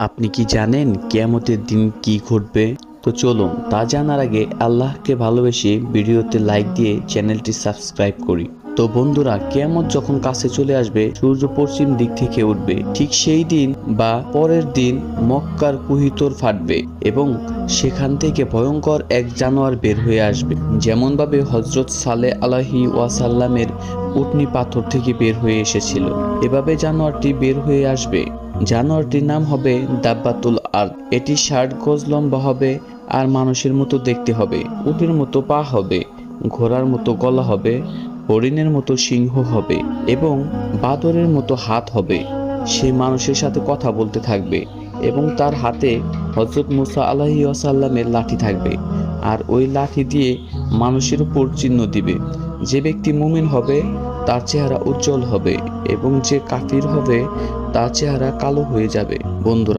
আপনি কি জানেন কিয়ামতের দিন কি ঘটবে? তো চলুন তা জানার আগে আল্লাহকে ভালোবেসে ভিডিওতে লাইক দিয়ে চ্যানেলটি সাবস্ক্রাইব করি। তো বন্ধুরা, কিয়ামত যখন কাছে চলে আসবে, সূর্য পশ্চিম দিক থেকে উঠবে, ঠিক সেই দিন বা পরের দিন মক্কার কুহিতর ফাটবে এবং সেখান থেকে ভয়ঙ্কর এক জানোয়ার বের হয়ে আসবে, যেমন ভাবে হযরত সালেহ আলাইহি ওয়াসাল্লামের উটনি পাথর থেকে বের হয়ে এসেছিল। এভাবে জানোয়ারটি বের হয়ে আসবে। জানোয়ারটির নাম হবে দাব্বাতুল আরদ। এটি ৬০ গজ লম্বা হবে আর মানুষের মতো দেখতে হবে। উটের মতো পা হবে, ঘোড়ার মতো গলা হবে, হরিণের মতো সিংহ হবে এবং বাদরের মতো হাত হবে। সে মানুষের সাথে কথা বলতে থাকবে এবং তার হাতে হযরত মুসা আলাইহিস সালামের লাঠি থাকবে, আর ওই লাঠি দিয়ে মানুষের উপর চিহ্ন দিবে। যে ব্যক্তি মুমিন হবে তার চেহারা উজ্জ্বল হবে এবং যে কাফির হবে তার চেহারা কালো হয়ে যাবে। বন্ধুরা,